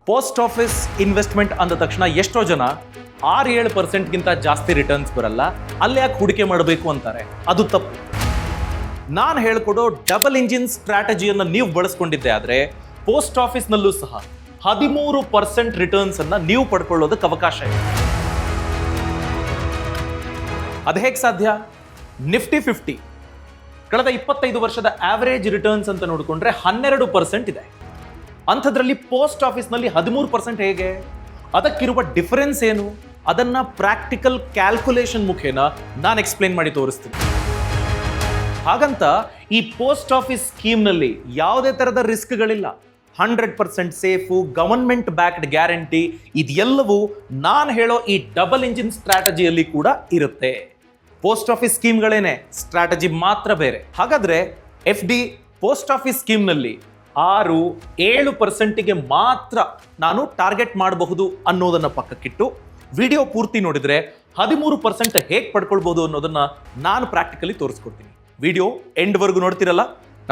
Post office investment ಅಂದ ತಕ್ಷಣ ಎಷ್ಟೋ ಜನ 6-7%ಗಿಂತ ಜಾಸ್ತಿ ರಿಟರ್ನ್ಸ್ ಬರಲ್ಲ, ಅಲ್ಲಿ ಯಾಕೆ ಹೂಡಿಕೆ ಮಾಡಬೇಕು ಅಂತಾರೆ. ಅದು ತಪ್ಪು. ನಾನು ಹೇಳ್ಕೊಡೋ ಡಬಲ್ ಇಂಜಿನ್ ಸ್ಟ್ರಾಟಜಿಯನ್ನು ನೀವು ಬಳಸ್ಕೊಂಡಿದ್ದೆ ಆದರೆ ಪೋಸ್ಟ್ ಆಫೀಸ್ನಲ್ಲೂ ಸಹ 13% ರಿಟರ್ನ್ಸ್ ಅನ್ನ ನೀವು ಪಡ್ಕೊಳ್ಳೋದಕ್ಕೆ ಅವಕಾಶ ಇದೆ. ಅದು ಹೇಗೆ ಸಾಧ್ಯ? ನಿಫ್ಟಿ 50 ಕಳೆದ 25 ವರ್ಷದ ಆವರೇಜ್ ರಿಟರ್ನ್ಸ್ ಅಂತ ನೋಡಿಕೊಂಡ್ರೆ 12% ಇದೆ. ಅಂಥದ್ರಲ್ಲಿ ಪೋಸ್ಟ್ ಆಫೀಸ್ನಲ್ಲಿ 13% ಹೇಗೆ? ಅದಕ್ಕಿರುವ ಡಿಫರೆನ್ಸ್ ಏನು? ಅದನ್ನ ಪ್ರಾಕ್ಟಿಕಲ್ ಕ್ಯಾಲ್ಕುಲೇಷನ್ ಮುಖೇನ ನಾನು ಎಕ್ಸ್ಪ್ಲೇನ್ ಮಾಡಿ ತೋರಿಸ್ತೀನಿ. ಹಾಗಂತ ಈ ಪೋಸ್ಟ್ ಆಫೀಸ್ ಸ್ಕೀಮ್ನಲ್ಲಿ ಯಾವುದೇ ತರಹದ ರಿಸ್ಕ್ಗಳಿಲ್ಲ. 100% ಸೇಫು, ಗವರ್ಮೆಂಟ್ ಬ್ಯಾಕ್ಡ್ ಗ್ಯಾರಂಟಿ, ಇದೆಲ್ಲವೂ ನಾನು ಹೇಳೋ ಈ ಡಬಲ್ ಇಂಜಿನ್ ಸ್ಟ್ರಾಟಜಿಯಲ್ಲಿ ಕೂಡ ಇರುತ್ತೆ. ಪೋಸ್ಟ್ ಆಫೀಸ್ ಸ್ಕೀಮ್ಗಳೇನೆ, ಸ್ಟ್ರಾಟಜಿ ಮಾತ್ರ ಬೇರೆ. ಹಾಗಾದ್ರೆ FD ಪೋಸ್ಟ್ ಆಫೀಸ್ ಸ್ಕೀಮ್ನಲ್ಲಿ 6-7%ಗೆ ಮಾತ್ರ ನಾನು ಟಾರ್ಗೆಟ್ ಮಾಡಬಹುದು ಅನ್ನೋದನ್ನ ಪಕ್ಕಕ್ಕಿಟ್ಟು ವಿಡಿಯೋ ಪೂರ್ತಿ ನೋಡಿದ್ರೆ 13% ಹೇಗೆ ಪಡ್ಕೊಳ್ಬಹುದು ಅನ್ನೋದನ್ನ ನಾನು ಪ್ರಾಕ್ಟಿಕಲಿ ತೋರಿಸ್ಕೊಡ್ತೀನಿ. ವಿಡಿಯೋ ಎಂಡ್ವರೆಗೂ ನೋಡ್ತಿರಲ್ಲ?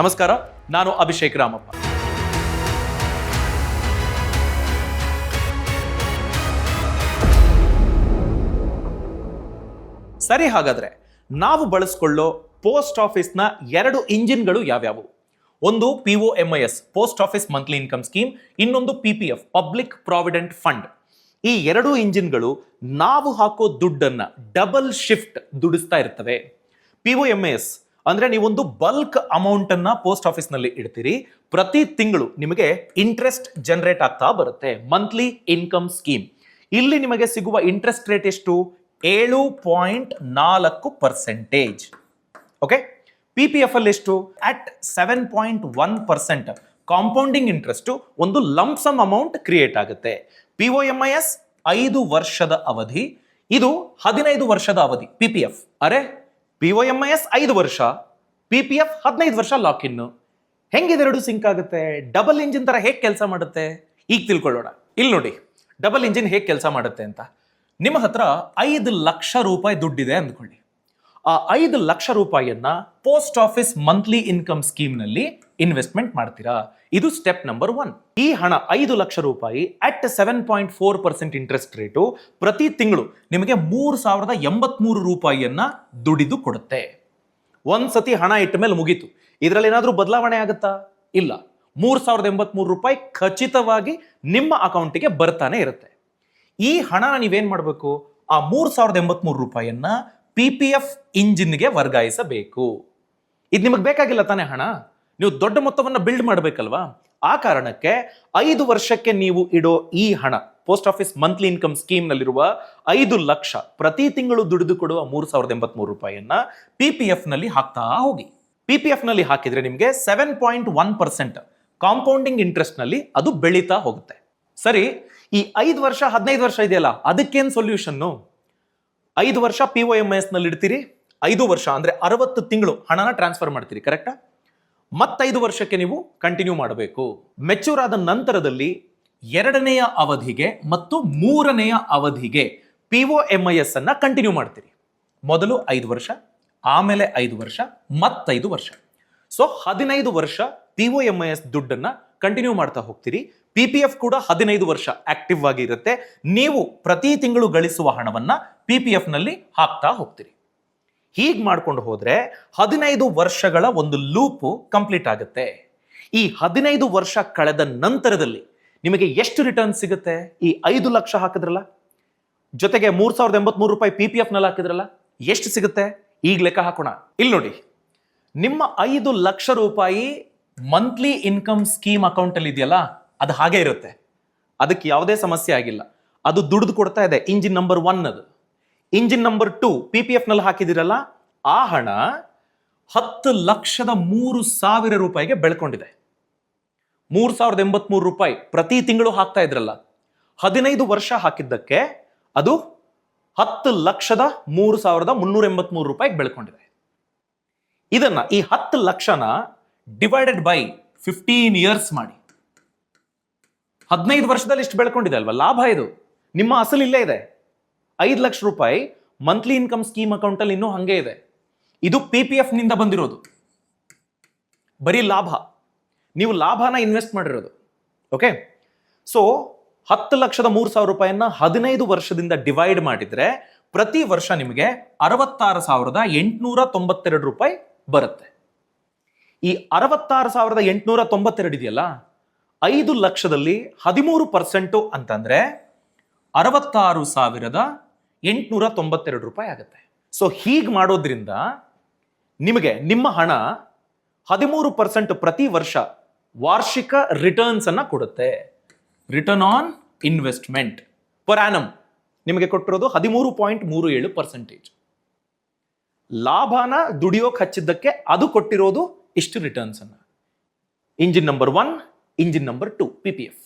ನಮಸ್ಕಾರ, ನಾನು ಅಭಿಷೇಕ್ ರಾಮಪ್ಪ. ಸರಿ, ಹಾಗಾದ್ರೆ ನಾವು ಬಳಸ್ಕೊಳ್ಳೋ ಪೋಸ್ಟ್ ಆಫೀಸ್ನ 2 ಇಂಜಿನ್ಗಳು ಯಾವ್ಯಾವು? ಒಂದು POMIS post office monthly income scheme, ಇನ್ನೊಂದು PPF ಪಬ್ಲಿಕ್ ಪ್ರಾವಿಡೆಂಟ್ ಫಂಡ್. ಈ 2 ಇಂಜಿನ್ಗಳು ನಾವು ಹಾಕೋ ದುಡ್ಡನ್ನ ಡಬಲ್ ಶಿಫ್ಟ್ ದುಡಿಸ್ತಾ ಇರ್ತವೆ. POMIS ಅಂದ್ರೆ ನೀವೊಂದು ಬಲ್ಕ್ ಅಮೌಂಟ್ ಅನ್ನ ಪೋಸ್ಟ್ ಆಫೀಸ್ ನಲ್ಲಿ ಇಡ್ತೀರಿ, ಪ್ರತಿ ತಿಂಗಳು ನಿಮಗೆ ಇಂಟ್ರೆಸ್ಟ್ ಜನರೇಟ್ ಆಗ್ತಾ ಬರುತ್ತೆ. ಮಂತ್ಲಿ ಇನ್ಕಮ್ ಸ್ಕೀಮ್, ಇಲ್ಲಿ ನಿಮಗೆ ಸಿಗುವ ಇಂಟ್ರೆಸ್ಟ್ ರೇಟ್ ಎಷ್ಟು? 7.4%. ಓಕೆ. PPF ಅಲ್ಲಿ ಎಷ್ಟು? ಅಟ್ 7.1% ಕಾಂಪೌಂಡಿಂಗ್ ಇಂಟ್ರೆಸ್ಟ್ ಒಂದು ಲಂಪ್ ಸಮ್ ಅಮೌಂಟ್ ಕ್ರಿಯೇಟ್ ಆಗುತ್ತೆ. POMIS 5 ವರ್ಷದ ಅವಧಿ, ಇದು 15 ವರ್ಷದ ಅವಧಿ. PPF ಅರೆ POMIS 5 ವರ್ಷ, PPF 15 ವರ್ಷ ಲಾಕ್ ಇನ್. ಹೆಂಗಿದೆರಡು ಸಿಂಕ್ ಆಗುತ್ತೆ? ಡಬಲ್ ಇಂಜಿನ್ ತರ ಹೇಗೆ ಕೆಲಸ ಮಾಡುತ್ತೆ ಈಗ ತಿಳ್ಕೊಳ್ಳೋಣ. ಇಲ್ಲಿ ನೋಡಿ, ಡಬಲ್ ಇಂಜಿನ್ ಹೇಗೆ ಕೆಲಸ ಮಾಡುತ್ತೆ ಅಂತ. ನಿಮ್ಮ ಹತ್ರ 5 ಲಕ್ಷ ರೂಪಾಯಿ ದುಡ್ಡಿದೆ ಅಂದ್ಕೊಳ್ಳಿ. ಆ 5 ಲಕ್ಷ ರೂಪಾಯಿಯನ್ನ post office monthly income scheme ನಲ್ಲಿ ಇನ್ವೆಸ್ಟ್ಮೆಂಟ್ ಮಾಡ್ತೀರಾ. ಇದು ಸ್ಟೆಪ್ ನಂಬರ್ 1. ಈ ಹಣ 5 ಲಕ್ಷ ರೂಪಾಯಿ ಅಟ್ 7.4% ಇಂಟ್ರೆಸ್ಟ್ ರೇಟು ಪ್ರತಿ ತಿಂಗಳು ನಿಮಗೆ 3083 ರೂಪಾಯಿಯನ್ನ ದುಡಿದು ಕೊಡುತ್ತೆ. ಒಂದ್ಸತಿ ಹಣ ಇಟ್ಟ ಮೇಲೆ ಮುಗೀತು. ಇದರಲ್ಲಿ ಏನಾದ್ರೂ ಬದಲಾವಣೆ ಆಗುತ್ತಾ? ಇಲ್ಲ. 3083 ರೂಪಾಯಿ ಖಚಿತವಾಗಿ ನಿಮ್ಮ ಅಕೌಂಟಿಗೆ ಬರ್ತಾನೆ ಇರುತ್ತೆ. ಈ ಹಣನ ನೀವೇನ್ ಮಾಡಬೇಕು? ಆ 3083 ರೂಪಾಯಿಯನ್ನ PPF ಇಂಜಿನ್ಗೆ ವರ್ಗಾಯಿಸಬೇಕು. ಇದು ನಿಮಗೆ ಬೇಕಾಗಿಲ್ಲ ತಾನೇ ಹಣ? ನೀವು ದೊಡ್ಡ ಮೊತ್ತವನ್ನು ಬಿಲ್ಡ್ ಮಾಡಬೇಕಲ್ವಾ? ಆ ಕಾರಣಕ್ಕೆ 5 ವರ್ಷಕ್ಕೆ ನೀವು ಇಡೋ ಈ ಹಣ, post office monthly income scheme ನಲ್ಲಿರುವ 5 ಲಕ್ಷ ಪ್ರತಿ ತಿಂಗಳು ದುಡಿದು ಕೊಡುವ 3083 ರೂಪಾಯಿಯನ್ನ PPF ನಲ್ಲಿ ಹಾಕ್ತಾ ಹೋಗಿ. PPF ನಲ್ಲಿ ಹಾಕಿದ್ರೆ ನಿಮಗೆ 7.1% ಕಾಂಪೌಂಡಿಂಗ್ ಇಂಟ್ರೆಸ್ಟ್ ನಲ್ಲಿ ಅದು ಬೆಳೀತಾ ಹೋಗುತ್ತೆ. ಸರಿ, ಈ 5 ವರ್ಷ 15 ವರ್ಷ ಇದೆಯಲ್ಲ, ಅದಕ್ಕೇನು ಸೊಲ್ಯೂಷನ್ನು? 5 ವರ್ಷ POMIS ನಲ್ಲಿ ಇಡ್ತೀರಿ, 5 ವರ್ಷ ಅಂದ್ರೆ 60 ತಿಂಗಳು ಹಣನ ಟ್ರಾನ್ಸ್ಫರ್ ಮಾಡ್ತೀರಿ, ಕರೆಕ್ಟಾ? ಮತ್ತೆ 5 ವರ್ಷಕ್ಕೆ ನೀವು ಕಂಟಿನ್ಯೂ ಮಾಡಬೇಕು. ಮೆಚೂರ್ ಆದ ನಂತರದಲ್ಲಿ 2ನೆಯ ಅವಧಿಗೆ ಮತ್ತು 3ನೆಯ ಅವಧಿಗೆ POMIS ಅನ್ನ ಕಂಟಿನ್ಯೂ ಮಾಡ್ತೀರಿ. ಮೊದಲು 5 ವರ್ಷ, ಆಮೇಲೆ 5 ವರ್ಷ, ಮತ್ತೈದು ವರ್ಷ. ಸೊ 15 ವರ್ಷ POMIS ದುಡ್ಡನ್ನ ಕಂಟಿನ್ಯೂ ಮಾಡ್ತಾ ಹೋಗ್ತೀರಿ. PPF ಕೂಡ 15 ವರ್ಷ ಆಕ್ಟಿವ್ ಆಗಿ ಇರುತ್ತೆ. ನೀವು ಪ್ರತಿ ತಿಂಗಳು ಗಳಿಸುವ ಹಣವನ್ನ PPF ನಲ್ಲಿ ಹಾಕ್ತಾ ಹೋಗ್ತೀರಿ. ಹೀಗೆ ಮಾಡ್ಕೊಂಡು ಹೋದ್ರೆ 15 ವರ್ಷಗಳ ಒಂದು ಲೂಪ್ ಕಂಪ್ಲೀಟ್ ಆಗುತ್ತೆ. ಈ 15 ವರ್ಷ ಕಳೆದ ನಂತರದಲ್ಲಿ ನಿಮಗೆ ಎಷ್ಟು ರಿಟರ್ನ್ ಸಿಗುತ್ತೆ? ಈ 5 ಲಕ್ಷ ಹಾಕಿದ್ರಲ್ಲ, ಜೊತೆಗೆ 3083 ರೂಪಾಯಿ PPF ನಲ್ಲಿ ಹಾಕಿದ್ರಲ್ಲ, ಎಷ್ಟು ಸಿಗುತ್ತೆ ಈಗ ಲೆಕ್ಕ ಹಾಕೋಣ. ಇಲ್ಲಿ ನೋಡಿ, ನಿಮ್ಮ 5 ಲಕ್ಷ ರೂಪಾಯಿ ಮಂತ್ಲಿ ಇನ್ಕಮ್ ಸ್ಕೀಮ್ ಅಕೌಂಟ್ ಅಲ್ಲಿ ಇದೆಯಲ್ಲ, ಅದು ಹಾಗೆ ಇರುತ್ತೆ. ಅದಕ್ಕೆ ಯಾವುದೇ ಸಮಸ್ಯೆ ಆಗಿಲ್ಲ. ಅದು ದುಡಿದು ಕೊಡ್ತಾ ಇದೆ. ಇಂಜಿನ್ ನಂಬರ್ 1 ಅದು. ಇಂಜಿನ್ ನಂಬರ್ 2 PPF ನಲ್ಲಿ ಹಾಕಿದಿರಲ್ಲ, ಆ ಹಣ 10,03,000 ರೂಪಾಯಿಗೆ ಬೆಳ್ಕೊಂಡಿದೆ. 3083 ರೂಪಾಯಿ ಪ್ರತಿ ತಿಂಗಳು ಹಾಕ್ತಾ ಇದ್ರಲ್ಲ, 15 ವರ್ಷ ಹಾಕಿದ್ದಕ್ಕೆ ಅದು 10,03,383 ರೂಪಾಯಿಗೆ ಬೆಳ್ಕೊಂಡಿದೆ. ಇದನ್ನ, ಈ 10 ಲಕ್ಷನ ಡಿವೈಡೆಡ್ ಬೈ 15 ಇಯರ್ಸ್ ಮಾಡಿ. 15 ವರ್ಷದಲ್ಲಿ ಇಷ್ಟು ಬೆಳ್ಕೊಂಡಿದೆ ಅಲ್ವಾ? ಲಾಭ ಇದು. ನಿಮ್ಮ ಅಸಲು ಇಲ್ಲೇ ಇದೆ. 5 ಲಕ್ಷ ರೂಪಾಯಿ ಮಂತ್ಲಿ ಇನ್ಕಮ್ ಸ್ಕೀಮ್ ಅಕೌಂಟ್ ಅಲ್ಲಿ ಇನ್ನೂ ಹಂಗೆ ಇದೆ. ಇದು PPF ನಿಂದ ಬಂದಿರೋದು. ಬರೀ ಲಾಭ. ನೀವು ಲಾಭನ ಇನ್ವೆಸ್ಟ್ ಮಾಡಿರೋದು. ಓಕೆ. ಸೊ 10,03,000 ರೂಪಾಯಿಯನ್ನ 15 ವರ್ಷದಿಂದ ಡಿವೈಡ್ ಮಾಡಿದ್ರೆ ಪ್ರತಿ ವರ್ಷ ನಿಮಗೆ 66,892 ರೂಪಾಯಿ ಬರುತ್ತೆ. ಈ 66,892 ಇದೆಯಲ್ಲ, 5 ಲಕ್ಷದಲ್ಲಿ 13% ಅಂತಂದ್ರೆ 66,892 ರೂಪಾಯಿ ಆಗುತ್ತೆ. ಸೊ ಹೀಗೆ ಮಾಡೋದ್ರಿಂದ ನಿಮಗೆ ನಿಮ್ಮ ಹಣ 13% ಪ್ರತಿ ವರ್ಷ ವಾರ್ಷಿಕ ರಿಟರ್ನ್ಸ್ ಅನ್ನ ಕೊಡುತ್ತೆ. Return on investment per annum ನಿಮಗೆ ಕೊಟ್ಟಿರೋದು 13.37%. ಲಾಭನ ದುಡಿಯೋಕ್ ಹಚ್ಚಿದ್ದಕ್ಕೆ ಅದು ಕೊಟ್ಟಿರೋದು ಇಷ್ಟು ರಿಟರ್ನ್ಸ್ ಅನ್ನ. Engine number 1, engine number 2 PPF.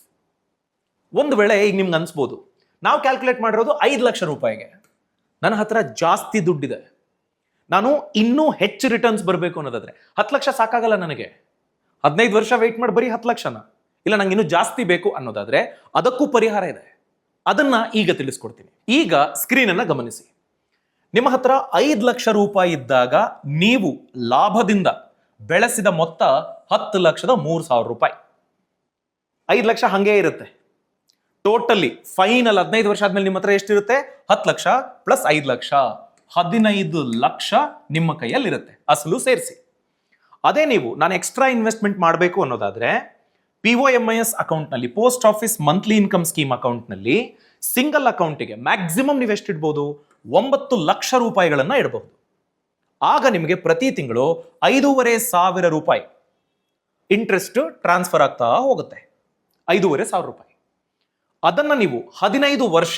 ಒಂದು ವೇಳೆ ಈಗ ನಿಮ್ಗೆ ಅನ್ಸ್ಬೋದು, ನಾವು ಕ್ಯಾಲ್ಕುಲೇಟ್ ಮಾಡಿರೋದು 5 ಲಕ್ಷ ರೂಪಾಯಿಗೆ, ನನ್ನ ಹತ್ರ ಜಾಸ್ತಿ ದುಡ್ಡಿದೆ, ನಾನು ಇನ್ನೂ ಹೆಚ್ಚು ರಿಟರ್ನ್ಸ್ ಬರಬೇಕು ಅನ್ನೋದಾದ್ರೆ 10 ಲಕ್ಷ ಸಾಕಾಗಲ್ಲ ನನಗೆ, 15 ವರ್ಷ ವೆಯ್ಟ್ ಮಾಡಿ ಬರೀ 10 ಲಕ್ಷನ, ಇಲ್ಲ ನಂಗೆ ಇನ್ನೂ ಜಾಸ್ತಿ ಬೇಕು ಅನ್ನೋದಾದ್ರೆ ಅದಕ್ಕೂ ಪರಿಹಾರ ಇದೆ. ಅದನ್ನ ಈಗ ತಿಳಿಸ್ಕೊಡ್ತೀನಿ. ಈಗ ಸ್ಕ್ರೀನ್ ಅನ್ನ ಗಮನಿಸಿ. ನಿಮ್ಮ ಹತ್ರ 5 ಲಕ್ಷ ರೂಪಾಯಿ ಇದ್ದಾಗ ನೀವು ಲಾಭದಿಂದ ಬೆಳೆಸಿದ ಮೊತ್ತ 10,03,000 ರೂಪಾಯಿ. 5 ಲಕ್ಷ ಹಂಗೆ ಇರುತ್ತೆ. ಟೋಟಲಿ ಫೈನಲ್ 15 ವರ್ಷ ಆದ್ಮೇಲೆ ನಿಮ್ಮ ಹತ್ರ ಎಷ್ಟಿರುತ್ತೆ? 10 ಲಕ್ಷ ಪ್ಲಸ್ 5 ಲಕ್ಷ, 15 ಲಕ್ಷ ನಿಮ್ಮ ಕೈಯಲ್ಲಿರುತ್ತೆ, ಅಸಲು ಸೇರಿಸಿ. ಅದೇ ನೀವು ನಾನು ಎಕ್ಸ್ಟ್ರಾ ಇನ್ವೆಸ್ಟ್ಮೆಂಟ್ ಮಾಡಬೇಕು ಅನ್ನೋದಾದ್ರೆ POMIS ಅಕೌಂಟ್ನಲ್ಲಿ, post office monthly income scheme ಅಕೌಂಟ್ನಲ್ಲಿ ಸಿಂಗಲ್ ಅಕೌಂಟಿಗೆ ಮ್ಯಾಕ್ಸಿಮಮ್ ನೀವು ಎಷ್ಟಿಡ್ಬೋದು? 9 ಲಕ್ಷ ರೂಪಾಯಿಗಳನ್ನ ಇಡಬಹುದು. ಆಗ ನಿಮಗೆ ಪ್ರತಿ ತಿಂಗಳು 5,500 ರೂಪಾಯಿ ಇಂಟ್ರೆಸ್ಟ್ ಟ್ರಾನ್ಸ್ಫರ್ ಆಗ್ತಾ ಹೋಗುತ್ತೆ. 5,500 ರೂಪಾಯಿ. ಅದನ್ನ ನೀವು 15 ವರ್ಷ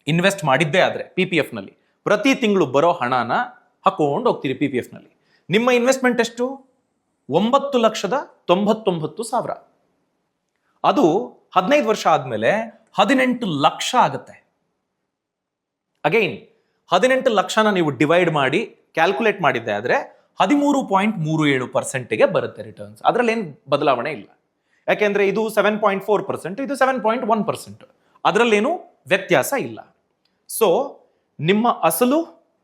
ಇನ್ವೆಸ್ಟ್ ಮಾಡಿದ್ದೇ ಆದ್ರೆ PPF ನಲ್ಲಿ ಪ್ರತಿ ತಿಂಗಳು ಬರೋ ಹಣನ ಹಾಕೊಂಡು ಹೋಗ್ತೀರಿ PPF ನಲ್ಲಿ. ನಿಮ್ಮ ಇನ್ವೆಸ್ಟ್ಮೆಂಟ್ ಎಷ್ಟು? 9,99,000. ಅದು 15 ವರ್ಷ ಆದ್ಮೇಲೆ 18 ಲಕ್ಷ ಆಗುತ್ತೆ. ಅಗೈನ್ 18 ಲಕ್ಷನ ನೀವು ಡಿವೈಡ್ ಮಾಡಿ ಕ್ಯಾಲ್ಕುಲೇಟ್ ಮಾಡಿದ್ದೆ ಆದ್ರೆ 13.37%ಗೆ ಬರುತ್ತೆ ರಿಟರ್ನ್ಸ್. ಅದರಲ್ಲಿ ಏನು ಬದಲಾವಣೆ ಇಲ್ಲ. ಯಾಕೆಂದ್ರೆ ಇದು 7.4%, ಇದು 7.1%. ಅದರಲ್ಲೇನು ವ್ಯತ್ಯಾಸ ಇಲ್ಲ. ಸೊ ನಿಮ್ಮ ಅಸಲು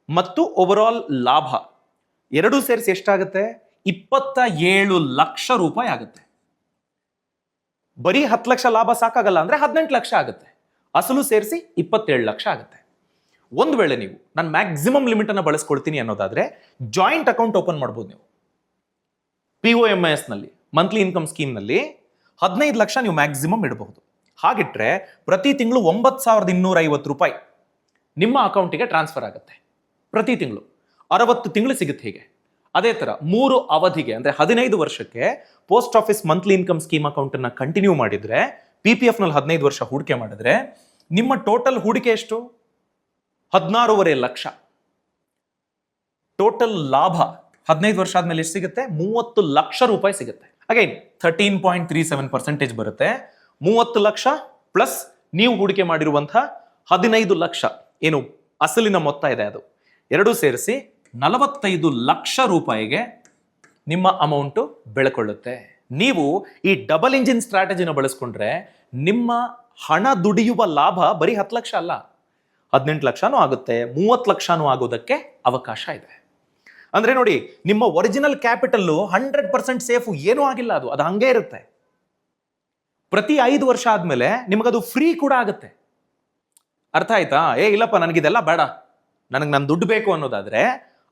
ಮತ್ತು ಓವರಾಲ್ ಲಾಭ ಎರಡೂ ಸೇರಿಸಿ ಎಷ್ಟಾಗುತ್ತೆ? 27 ಲಕ್ಷ ರೂಪಾಯಿ ಆಗುತ್ತೆ. ಬರೀ 10 ಲಕ್ಷ ಲಾಭ ಸಾಕಾಗಲ್ಲ ಅಂದ್ರೆ 18 ಲಕ್ಷ ಆಗುತ್ತೆ. ಅಸಲು ಸೇರಿಸಿ 27 ಲಕ್ಷ ಆಗುತ್ತೆ. ಒಂದು ವೇಳೆ ನೀವು ನಾನು ಮ್ಯಾಕ್ಸಿಮಮ್ ಲಿಮಿಟ್ ಅನ್ನ ಬಳಸ್ಕೊಳ್ತೀನಿ ಅನ್ನೋದಾದ್ರೆ ಜಾಯಿಂಟ್ ಅಕೌಂಟ್ ಓಪನ್ ಮಾಡ್ಬೋದು ನೀವು. POMIS ನಲ್ಲಿ ಮಂತ್ಲಿ ಇನ್ಕಮ್ ಸ್ಕೀಮ್ ನಲ್ಲಿ 15 ಲಕ್ಷ ನೀವು ಮ್ಯಾಕ್ಸಿಮಮ್ ಇಡಬಹುದು. ಹಾಗಿಟ್ರೆ ಪ್ರತಿ ತಿಂಗಳು 9,250 ರೂಪಾಯಿ ನಿಮ್ಮ ಅಕೌಂಟಿಗೆ ಟ್ರಾನ್ಸ್ಫರ್ ಆಗುತ್ತೆ. ಪ್ರತಿ ತಿಂಗಳು 60 ತಿಂಗಳು ಸಿಗುತ್ತೆ. ಹೀಗೆ ಅದೇ ತರ 3 ಅವಧಿಗೆ ಅಂದ್ರೆ 15 ವರ್ಷಕ್ಕೆ post office monthly income scheme account ಅನ್ನ ಕಂಟಿನ್ಯೂ ಮಾಡಿದ್ರೆ, PPF ನಲ್ಲಿ 15 ವರ್ಷ ಹೂಡಿಕೆ ಮಾಡಿದ್ರೆ ನಿಮ್ಮ ಟೋಟಲ್ ಹೂಡಿಕೆ ಎಷ್ಟು? 16.5 ಲಕ್ಷ. ಟೋಟಲ್ ಲಾಭ 15 ವರ್ಷ ಆದ್ಮೇಲೆ ಎಷ್ಟು ಸಿಗುತ್ತೆ? 30 ಲಕ್ಷ ರೂಪಾಯಿ ಸಿಗುತ್ತೆ. ಅಗೈನ್ 13.37% ಬರುತ್ತೆ. 30 ಲಕ್ಷ ಪ್ಲಸ್ ನೀವು ಹೂಡಿಕೆ ಮಾಡಿರುವಂತಹ 15 ಲಕ್ಷ ಏನು ಅಸಲಿನ ಮೊತ್ತ ಇದೆ, ಅದು ಎರಡೂ ಸೇರಿಸಿ 45 ಲಕ್ಷ ರೂಪಾಯಿಗೆ ನಿಮ್ಮ ಅಮೌಂಟು ಬೆಳ್ಕೊಳ್ಳುತ್ತೆ. ನೀವು ಈ ಡಬಲ್ ಇಂಜಿನ್ ಸ್ಟ್ರಾಟಜಿನ ಬಳಸ್ಕೊಂಡ್ರೆ ನಿಮ್ಮ ಹಣ ದುಡಿಯುವ ಲಾಭ ಬರೀ 10 ಲಕ್ಷ ಅಲ್ಲ, 18 ಲಕ್ಷನೂ ಆಗುತ್ತೆ, 30 ಲಕ್ಷನೂ ಆಗೋದಕ್ಕೆ ಅವಕಾಶ ಇದೆ. ಅಂದ್ರೆ ನೋಡಿ, ನಿಮ್ಮ ಒರಿಜಿನಲ್ ಕ್ಯಾಪಿಟಲ್ 100% ಸೇಫ್, ಏನೂ ಆಗಿಲ್ಲ, ಅದು ಹಂಗೆ ಇರುತ್ತೆ. ಪ್ರತಿ 5 ವರ್ಷ ಆದ್ಮೇಲೆ ನಿಮಗದು ಫ್ರೀ ಕೂಡ ಆಗುತ್ತೆ. ಅರ್ಥ ಆಯ್ತಾ? ಇಲ್ಲಪ್ಪ ನನಗಿದೆಲ್ಲ ಬೇಡ, ನನಗೆ ನನ್ನ ದುಡ್ಡು ಬೇಕು ಅನ್ನೋದಾದ್ರೆ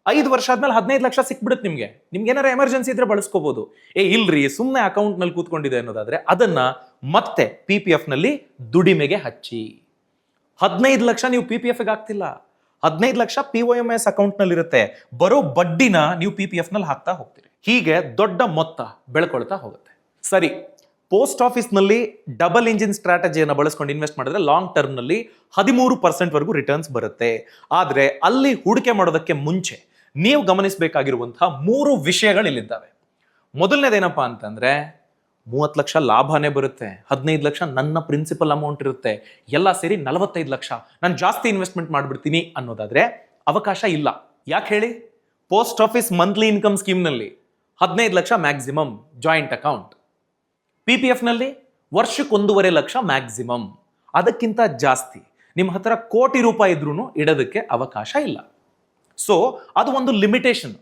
5 ವರ್ಷ ಆದ್ಮೇಲೆ 15 ಲಕ್ಷ ಸಿಕ್ಬಿಡುತ್ತೆ ನಿಮ್ಗೆ. ಏನಾರ ಎಮರ್ಜೆನ್ಸಿ ಇದ್ರೆ ಬಳಸ್ಕೋಬಹುದು. ಇಲ್ರಿ ಸುಮ್ಮನೆ ಅಕೌಂಟ್ ನಲ್ಲಿ ಕೂತ್ಕೊಂಡಿದೆ ಅನ್ನೋದಾದ್ರೆ ಅದನ್ನ ಮತ್ತೆ PPF ನಲ್ಲಿ ದುಡಿಮೆಗೆ ಹಚ್ಚಿ. 15 ಲಕ್ಷ ನೀವು PPF ಗೆ ಹಾಕ್ತಿಲ್ಲ, 15 ಲಕ್ಷ POMIS ಅಕೌಂಟ್ ನಲ್ಲಿ ಇರುತ್ತೆ. ಬರೋ ಬಡ್ಡಿನ ನೀವು PPF ನಲ್ಲಿ ಹಾಕ್ತಾ ಹೋಗ್ತೀರಿ. ಹೀಗೆ ದೊಡ್ಡ ಮೊತ್ತ ಬೆಳ್ಕೊಳ್ತಾ ಹೋಗುತ್ತೆ. ಸರಿ, ಪೋಸ್ಟ್ ಆಫೀಸ್ ನಲ್ಲಿ ಡಬಲ್ ಇಂಜಿನ್ ಸ್ಟ್ರಾಟಜಿಯನ್ನು ಬಳಸ್ಕೊಂಡು ಇನ್ವೆಸ್ಟ್ ಮಾಡಿದ್ರೆ ಲಾಂಗ್ ಟರ್ಮ್ ನಲ್ಲಿ 13% ವರೆಗೂ ರಿಟರ್ನ್ಸ್ ಬರುತ್ತೆ. ಆದ್ರೆ ಅಲ್ಲಿ ಹೂಡಿಕೆ ಮಾಡೋದಕ್ಕೆ ಮುಂಚೆ ನೀವು ಗಮನಿಸಬೇಕಾಗಿರುವಂತಹ 3 ವಿಷಯಗಳು ಇಲ್ಲಿದ್ದಾವೆ. ಮೊದಲನೇದೇನಪ್ಪಾ ಅಂತಂದ್ರೆ 30 ಲಕ್ಷ ಲಾಭನೇ ಬರುತ್ತೆ, 15 ಲಕ್ಷ ನನ್ನ ಪ್ರಿನ್ಸಿಪಲ್ ಅಮೌಂಟ್ ಇರುತ್ತೆ, ಎಲ್ಲ ಸೇರಿ 45 ಲಕ್ಷ ನಾನು ಜಾಸ್ತಿ ಇನ್ವೆಸ್ಟ್ಮೆಂಟ್ ಮಾಡ್ಬಿಡ್ತೀನಿ ಅನ್ನೋದಾದ್ರೆ ಅವಕಾಶ ಇಲ್ಲ. ಯಾಕೆ ಹೇಳಿ? Post office monthly income scheme ನಲ್ಲಿ 15 lakh maximum joint account, PPF ನಲ್ಲಿ ವರ್ಷಕ್ಕೆ 1.5 ಲಕ್ಷ ಮ್ಯಾಕ್ಸಿಮಮ್. ಅದಕ್ಕಿಂತ ಜಾಸ್ತಿ ನಿಮ್ಮ ಹತ್ರ ಕೋಟಿ ರೂಪಾಯಿ ಇದ್ರೂ ಇಡೋದಕ್ಕೆ ಅವಕಾಶ ಇಲ್ಲ. ಸೊ ಅದು ಒಂದು ಲಿಮಿಟೇಷನ್.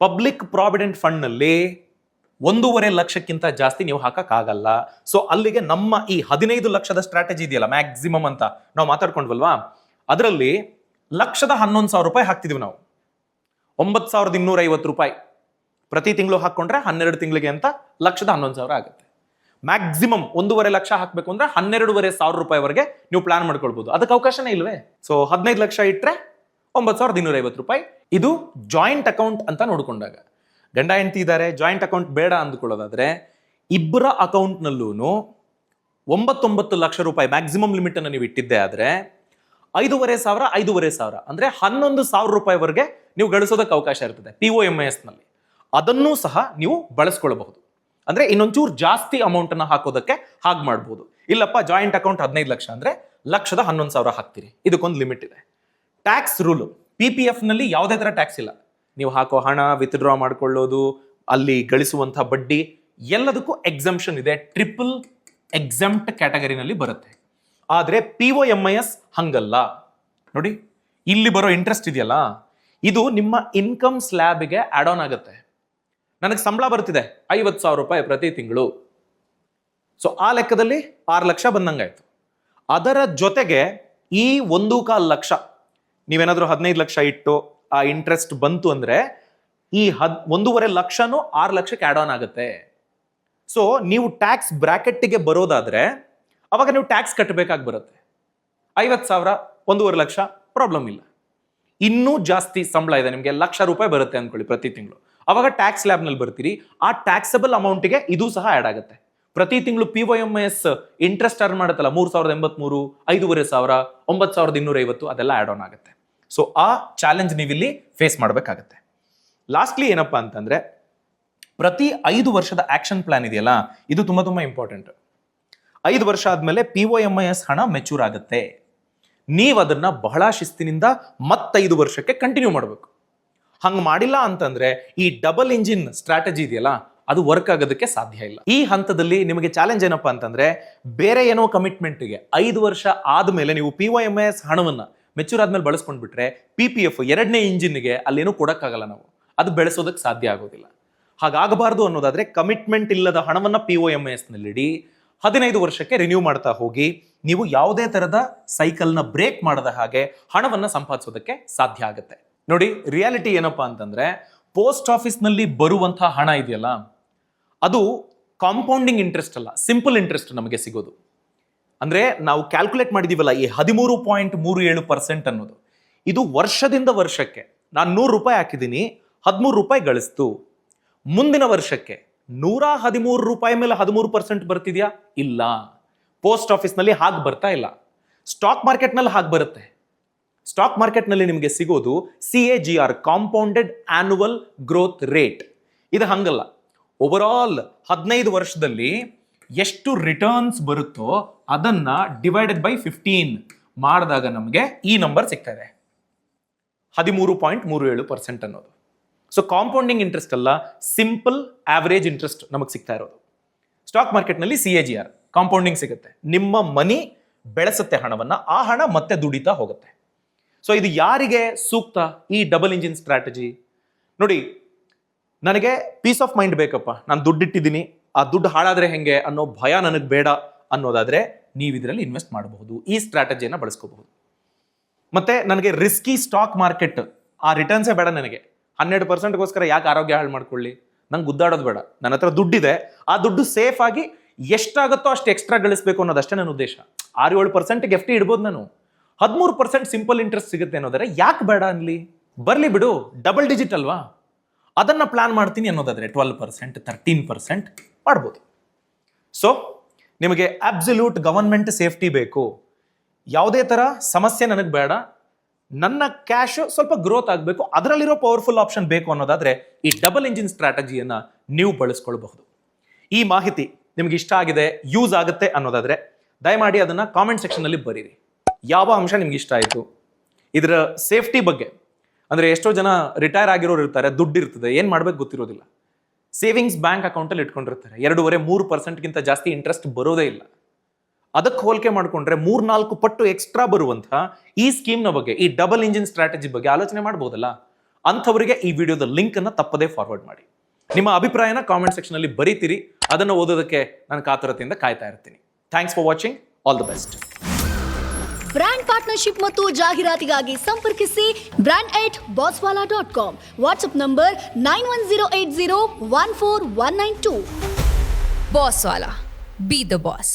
ಪಬ್ಲಿಕ್ ಪ್ರಾವಿಡೆಂಟ್ ಫಂಡ್ ನಲ್ಲಿ 1.5 ಲಕ್ಷಕ್ಕಿಂತ ಜಾಸ್ತಿ ನೀವು ಹಾಕಕ್ಕಾಗಲ್ಲ. ಸೊ ಅಲ್ಲಿಗೆ ನಮ್ಮ ಈ 15 ಲಕ್ಷದ ಸ್ಟ್ರಾಟಜಿ ಇದೆಯಲ್ಲ ಮ್ಯಾಕ್ಸಿಮಮ್ ಅಂತ ನಾವು ಮಾತಾಡ್ಕೊಂಡ್ವಲ್ವಾ, ಅದರಲ್ಲಿ 1,11,000 ರೂಪಾಯಿ ಹಾಕ್ತಿದ್ವಿ ನಾವು. 9,250 ರೂಪಾಯಿ ಪ್ರತಿ ತಿಂಗಳು ಹಾಕೊಂಡ್ರೆ 12 ತಿಂಗಳಿಗೆ ಅಂತ 1,11,000 ಆಗುತ್ತೆ. ಮ್ಯಾಕ್ಸಿಮಮ್ 1.5 ಲಕ್ಷ ಹಾಕ್ಬೇಕು ಅಂದ್ರೆ 12,500 ರೂಪಾಯಿವರೆಗೆ ನೀವು ಪ್ಲಾನ್ ಮಾಡ್ಕೊಳ್ಬಹುದು. ಅದಕ್ಕೆ ಅವಕಾಶನೇ ಇಲ್ವೇ? ಸೊ 15 ಲಕ್ಷ ಇಟ್ರೆ 9,250 ರೂಪಾಯಿ. ಇದು ಜಾಯಿಂಟ್ ಅಕೌಂಟ್ ಅಂತ ನೋಡ್ಕೊಂಡಾಗ. ಗಂಡ ಹೆಂಡತಿ ಇದ್ದಾರೆ, ಜಾಯಿಂಟ್ ಅಕೌಂಟ್ ಬೇಡ ಅಂದ್ಕೊಳ್ಳೋದಾದ್ರೆ ಇಬ್ಬರ ಅಕೌಂಟ್ನಲ್ಲೂ 9 ಲಕ್ಷ ರೂಪಾಯಿ ಮ್ಯಾಕ್ಸಿಮಮ್ ಲಿಮಿಟ್ ಅನ್ನು ನೀವು ಇಟ್ಟಿದ್ದೆ ಆದ್ರೆ 5,500 ಅಂದ್ರೆ 11,000 ರೂಪಾಯಿವರೆಗೆ ನೀವು ಗಳಿಸೋದಕ್ಕೆ ಅವಕಾಶ ಇರ್ತದೆ POMIS ನಲ್ಲಿ. ಅದನ್ನೂ ಸಹ ನೀವು ಬಳಸ್ಕೊಳ್ಬಹುದು. ಅಂದ್ರೆ ಇನ್ನೊಂಚೂರು ಜಾಸ್ತಿ ಅಮೌಂಟ್ ಅನ್ನ ಹಾಕೋದಕ್ಕೆ ಹಾಗೆ ಮಾಡಬಹುದು. ಇಲ್ಲಪ್ಪ ಜಾಯಿಂಟ್ ಅಕೌಂಟ್ 15 ಲಕ್ಷ ಅಂದ್ರೆ 1,11,000 ಹಾಕ್ತೀರಿ, ಇದಕ್ಕೊಂದು ಲಿಮಿಟ್ ಇದೆ. ಟ್ಯಾಕ್ಸ್ ರೂಲು PPF ನಲ್ಲಿ ಯಾವುದೇ ತರ ಟ್ಯಾಕ್ಸ್ ಇಲ್ಲ. ನೀವು ಹಾಕೋ ಹಣ, ವಿತ್ಡ್ರಾ ಮಾಡ್ಕೊಳ್ಳೋದು, ಅಲ್ಲಿ ಗಳಿಸುವಂತಹ ಬಡ್ಡಿ ಎಲ್ಲದಕ್ಕೂ ಎಕ್ಸಂಪ್ಷನ್ ಇದೆ. ಟ್ರಿಪಲ್ ಎಕ್ಸೆಂಪ್ಟ್ ಕ್ಯಾಟಗರಿನಲ್ಲಿ ಬರುತ್ತೆ. ಆದ್ರೆ POMIS ಹಂಗಲ್ಲ ನೋಡಿ. ಇಲ್ಲಿ ಬರೋ ಇಂಟ್ರೆಸ್ಟ್ ಇದೆಯಲ್ಲ, ಇದು ನಿಮ್ಮ ಇನ್ಕಮ್ ಸ್ಲ್ಯಾಬ್ಗೆ ಆಡ್ ಆನ್ ಆಗುತ್ತೆ. ನನಗೆ ಸಂಬಳ ಬರ್ತಿದೆ 50,000 ರೂಪಾಯಿ ಪ್ರತಿ ತಿಂಗಳು. ಸೊ ಆ ಲೆಕ್ಕದಲ್ಲಿ 6 ಲಕ್ಷ ಬಂದಂಗಾಯ್ತು. ಅದರ ಜೊತೆಗೆ ಈ 1.25 ಲಕ್ಷ ನೀವೇನಾದ್ರೂ 15 ಲಕ್ಷ ಇಟ್ಟು ಆ ಇಂಟ್ರೆಸ್ಟ್ ಬಂತು ಅಂದ್ರೆ ಈ 1.5 ಲಕ್ಷನೂ 6 ಲಕ್ಷಕ್ಕೆ ಆಡ್ ಆನ್ ಆಗುತ್ತೆ. ಸೊ ನೀವು ಟ್ಯಾಕ್ಸ್ ಬ್ರಾಕೆಟ್ಗೆ ಬರೋದಾದ್ರೆ ಅವಾಗ ನೀವು ಟ್ಯಾಕ್ಸ್ ಕಟ್ಟಬೇಕಾಗಿ ಬರುತ್ತೆ. 50,000 1.5 ಲಕ್ಷ ಪ್ರಾಬ್ಲಮ್ ಇಲ್ಲ. ಇನ್ನೂ ಜಾಸ್ತಿ ಸಂಬಳ ಇದೆ ನಿಮಗೆ, 1,00,000 ರೂಪಾಯಿ ಬರುತ್ತೆ ಅಂದ್ಕೊಳ್ಳಿ ಪ್ರತಿ ತಿಂಗಳು, ಅವಾಗ ಟ್ಯಾಕ್ಸ್ ಲ್ಯಾಬ್ನಲ್ಲಿ ಬರ್ತೀರಿ. ಆ ಟ್ಯಾಕ್ಸಬಲ್ ಅಮೌಂಟ್ಗೆ ಇದು ಸಹ ಆಡ್ ಆಗುತ್ತೆ. ಪ್ರತಿ ತಿಂಗಳು POMIS ಇಂಟ್ರೆಸ್ಟ್ ಅರ್ನ್ ಮಾಡುತ್ತಲ್ಲ 3,083, 5,500, 9,250 ಅದೆಲ್ಲ ಆಡ್ ಆನ್ ಆಗುತ್ತೆ. ಸೊ ಆ ಚಾಲೆಂಜ್ ನೀವಿಲ್ಲಿ ಫೇಸ್ ಮಾಡಬೇಕಾಗತ್ತೆ. ಲಾಸ್ಟ್ಲಿ ಏನಪ್ಪಾ ಅಂತಂದ್ರೆ, ಪ್ರತಿ 5 ವರ್ಷದ ಆಕ್ಷನ್ ಪ್ಲಾನ್ ಇದೆಯಲ್ಲ, ಇದು ತುಂಬಾ ಇಂಪಾರ್ಟೆಂಟ್. 5 ವರ್ಷ ಆದ್ಮೇಲೆ POMIS ಹಣ ಮೆಚೂರ್ ಆಗುತ್ತೆ. ನೀವು ಅದನ್ನ ಬಹಳ ಶಿಸ್ತಿನಿಂದ 5 ವರ್ಷಕ್ಕೆ ಕಂಟಿನ್ಯೂ ಮಾಡಬೇಕು. ಹಂಗೆ ಮಾಡಿಲ್ಲ ಅಂತಂದ್ರೆ ಈ ಡಬಲ್ ಇಂಜಿನ್ ಸ್ಟ್ರಾಟಜಿ ಇದೆಯಲ್ಲ, ಅದು ವರ್ಕ್ ಆಗೋದಕ್ಕೆ ಸಾಧ್ಯ ಇಲ್ಲ. ಈ ಹಂತದಲ್ಲಿ ನಿಮಗೆ ಚಾಲೆಂಜ್ ಏನಪ್ಪಾ ಅಂತಂದ್ರೆ, ಬೇರೆ ಏನೋ ಕಮಿಟ್ಮೆಂಟ್ಗೆ 5 ವರ್ಷ ಆದ್ಮೇಲೆ ನೀವು POMIS ಹಣವನ್ನ ಮೆಚೂರ್ ಆದ್ಮೇಲೆ ಬಳಸ್ಕೊಂಡ್ಬಿಟ್ರೆ PPF 2ನೇ ಇಂಜಿನ್ಗೆ ಅಲ್ಲೇನೂ ಕೊಡಕ್ಕಾಗಲ್ಲ, ನಾವು ಅದು ಬೆಳೆಸೋದಕ್ಕೆ ಸಾಧ್ಯ ಆಗೋದಿಲ್ಲ. ಹಾಗಾಗಬಾರ್ದು ಅನ್ನೋದಾದ್ರೆ ಕಮಿಟ್ಮೆಂಟ್ ಇಲ್ಲದ ಹಣವನ್ನ POMIS ನಲ್ಲಿಡಿ. 15 ವರ್ಷಕ್ಕೆ ರಿನ್ಯೂ ಮಾಡ್ತಾ ಹೋಗಿ. ನೀವು ಯಾವುದೇ ತರದ ಸೈಕಲ್ನ ಬ್ರೇಕ್ ಮಾಡದ ಹಾಗೆ ಹಣವನ್ನ ಸಂಪಾದಿಸೋದಕ್ಕೆ ಸಾಧ್ಯ ಆಗುತ್ತೆ. ನೋಡಿ, ರಿಯಾಲಿಟಿ ಏನಪ್ಪಾ ಅಂತಂದ್ರೆ, ಪೋಸ್ಟ್ ಆಫೀಸ್ ನಲ್ಲಿ ಬರುವಂತಹ ಹಣ ಇದೆಯಲ್ಲ, ಅದು ಕಾಂಪೌಂಡಿಂಗ್ ಇಂಟ್ರೆಸ್ಟ್ ಅಲ್ಲ, ಸಿಂಪಲ್ ಇಂಟ್ರೆಸ್ಟ್ ನಮಗೆ ಸಿಗೋದು. ಅಂದ್ರೆ ನಾವು ಕ್ಯಾಲ್ಕುಲೇಟ್ ಮಾಡಿದೀವಲ್ಲ ಈ 13.37% ಅನ್ನೋದು, ಇದು ವರ್ಷದಿಂದ ವರ್ಷಕ್ಕೆ ನಾನು 100 ರೂಪಾಯಿ ಹಾಕಿದ್ದೀನಿ, 13 ರೂಪಾಯಿ ಗಳಿಸ್ತು. ಮುಂದಿನ ವರ್ಷಕ್ಕೆ 113 ರೂಪಾಯಿ ಮೇಲೆ 13% ಬರ್ತಿದ್ಯಾ? ಇಲ್ಲ. ಪೋಸ್ಟ್ ಆಫೀಸ್ ನಲ್ಲಿ ಹಾಗೆ ಬರ್ತಾ ಇಲ್ಲ. ಸ್ಟಾಕ್ ಮಾರ್ಕೆಟ್ ನಲ್ಲಿ ಹಾಗೆ ಬರುತ್ತೆ. ಸ್ಟಾಕ್ ಮಾರ್ಕೆಟ್ ನಲ್ಲಿ ನಿಮಗೆ ಸಿಗೋದು CAGR, compounded annual growth rate. ಇದು ಹಂಗಲ್ಲ. ಓವರ್ ಆಲ್ 15 ವರ್ಷದಲ್ಲಿ ಎಷ್ಟು ರಿಟರ್ನ್ಸ್ ಬರುತ್ತೋ ಅದನ್ನ ಡಿವೈಡೆಡ್ ಬೈ 15 ಮಾಡಿದಾಗ ನಮಗೆ ಈ ನಂಬರ್ ಸಿಗ್ತಾ ಇದೆ, 13.37% ಅನ್ನೋದು. ಸೊ ಕಾಂಪೌಂಡಿಂಗ್ ಇಂಟ್ರೆಸ್ಟ್ ಅಲ್ಲ, ಸಿಂಪಲ್ ಆವರೇಜ್ ಇಂಟ್ರೆಸ್ಟ್ ನಮಗೆ ಸಿಗ್ತಾ ಇರೋದು. ಸ್ಟಾಕ್ ಮಾರ್ಕೆಟ್ ನಲ್ಲಿ CAGR ಕಾಂಪೌಂಡಿಂಗ್ ಸಿಗುತ್ತೆ. ನಿಮ್ಮ ಮನಿ ಬೆಳೆಸುತ್ತೆ ಹಣವನ್ನ, ಆ ಹಣ ಮತ್ತೆ ದುಡಿತಾ ಹೋಗುತ್ತೆ. ಸೊ ಇದು ಯಾರಿಗೆ ಸೂಕ್ತ ಈ ಡಬಲ್ ಇಂಜಿನ್ ಸ್ಟ್ರಾಟಜಿ? ನೋಡಿ, ನನಗೆ ಪೀಸ್ ಆಫ್ ಮೈಂಡ್ ಬೇಕಪ್ಪ, ನಾನು ದುಡ್ಡಿಟ್ಟಿದ್ದೀನಿ, ಆ ದುಡ್ಡು ಹಾಳಾದ್ರೆ ಹೆಂಗೆ ಅನ್ನೋ ಭಯ ನನಗೆ ಬೇಡ ಅನ್ನೋದಾದ್ರೆ ನೀವು ಇದರಲ್ಲಿ ಇನ್ವೆಸ್ಟ್ ಮಾಡಬಹುದು, ಈ ಸ್ಟ್ರಾಟಜಿಯನ್ನು ಬಳಸ್ಕೋಬಹುದು. ಮತ್ತೆ ನನಗೆ ರಿಸ್ಕಿ ಸ್ಟಾಕ್ ಮಾರ್ಕೆಟ್ ಆ ರಿಟರ್ನ್ಸೇ ಬೇಡ, ನನಗೆ 12%ಗೋಸ್ಕರ ಯಾಕೆ ಆರೋಗ್ಯ ಹಾಳು ಮಾಡ್ಕೊಳ್ಳಿ, ನಂಗೆ ಗುದ್ದಾಡೋದು ಬೇಡ. ನನ್ನ ಹತ್ರ ದುಡ್ಡಿದೆ, ಆ ದುಡ್ಡು ಸೇಫ್ ಆಗಿ ಎಷ್ಟಾಗುತ್ತೋ ಅಷ್ಟು ಎಕ್ಸ್ಟ್ರಾ ಗಳಿಸ್ಬೇಕು ಅನ್ನೋದಷ್ಟೇ ನನ್ನ ಉದ್ದೇಶ. 6-7% FD ಇಡ್ಬೋದು ನಾನು, 13% ಸಿಂಪಲ್ ಇಂಟ್ರೆಸ್ಟ್ ಸಿಗುತ್ತೆ ಅನ್ನೋದಾದ್ರೆ ಯಾಕೆ ಬೇಡ ಅನ್ಲಿ, ಬರ್ಲಿ ಬಿಡು, ಡಬಲ್ ಡಿಜಿಟ್ ಅಲ್ವಾ. ಅದನ್ನ ಪ್ಲಾನ್ ಮಾಡ್ತೀನಿ ಅನ್ನೋದಾದ್ರೆ 12%, 13% ಮಾಡ್ಬೋದು. ಸೊ ನಿಮಗೆ ಅಬ್ಸಲ್ಯೂಟ್ ಗವರ್ಮೆಂಟ್ ಸೇಫ್ಟಿ ಬೇಕು, ಯಾವುದೇ ತರ ಸಮಸ್ಯೆ ನನಗೆ ಬೇಡ, ನನ್ನ ಕ್ಯಾಶ್ ಸ್ವಲ್ಪ ಗ್ರೋತ್ ಆಗಬೇಕು, ಅದರಲ್ಲಿರೋ ಪವರ್ಫುಲ್ ಆಪ್ಷನ್ ಬೇಕು ಅನ್ನೋದಾದ್ರೆ ಈ ಡಬಲ್ ಇಂಜಿನ್ ಸ್ಟ್ರಾಟಜಿಯನ್ನ ನೀವು ಬಳಸ್ಕೊಳ್ಬಹುದು. ಈ ಮಾಹಿತಿ ನಿಮ್ಗೆ ಇಷ್ಟ ಆಗಿದೆ, ಯೂಸ್ ಆಗುತ್ತೆ ಅನ್ನೋದಾದ್ರೆ ದಯಮಾಡಿ ಅದನ್ನ ಕಾಮೆಂಟ್ ಸೆಕ್ಷನ್ ನಲ್ಲಿ ಬರೀರಿ. ಯಾವ ಅಂಶ ನಿಮ್ಗೆ ಇಷ್ಟ ಆಯಿತು, ಇದರ ಸೇಫ್ಟಿ ಬಗ್ಗೆ. ಅಂದ್ರೆ ಎಷ್ಟೋ ಜನ ರಿಟೈರ್ ಆಗಿರೋರು ಇರ್ತಾರೆ, ದುಡ್ಡು ಇರ್ತದೆ, ಏನ್ ಮಾಡ್ಬೇಕು ಗೊತ್ತಿರೋದಿಲ್ಲ. ಸೇವಿಂಗ್ಸ್ ಬ್ಯಾಂಕ್ ಅಕೌಂಟಲ್ಲಿ ಇಟ್ಕೊಂಡಿರ್ತಾರೆ, 2.5-3%ಗಿಂತ ಜಾಸ್ತಿ ಇಂಟ್ರೆಸ್ಟ್ ಬರೋದೇ ಇಲ್ಲ. ಅದಕ್ಕೆ ಹೋಲಿಕೆ ಮಾಡ್ಕೊಂಡ್ರೆ 3-4 ಪಟ್ಟು ಎಕ್ಸ್ಟ್ರಾ ಬರುವಂತಹ ಈ ಸ್ಕೀಮ್ನ ಬಗ್ಗೆ, ಈ ಡಬಲ್ ಇಂಜಿನ್ ಸ್ಟ್ರಾಟಜಿ ಬಗ್ಗೆ ಆಲೋಚನೆ ಮಾಡ್ಬೋದಲ್ಲ. ಅಂಥವರಿಗೆ ಈ ವಿಡಿಯೋದ ಲಿಂಕ್ ಅನ್ನ ತಪ್ಪದೇ ಫಾರ್ವರ್ಡ್ ಮಾಡಿ. ನಿಮ್ಮ ಅಭಿಪ್ರಾಯನ ಕಾಮೆಂಟ್ ಸೆಕ್ಷನಲ್ಲಿ ಬರೀತೀರಿ, ಅದನ್ನು ಓದೋದಕ್ಕೆ ನಾನು ಕಾತುರತೆಯಿಂದ ಕಾಯ್ತಾ ಇರ್ತೀನಿ. Thanks for watching. All the best. Brand partnership ಮತ್ತು ಜಾಹೀರಾತಿಗಾಗಿ ಸಂಪರ್ಕಿಸಿ brand@bosswala.com. WhatsApp number 9108014192. Bosswala. Be the boss.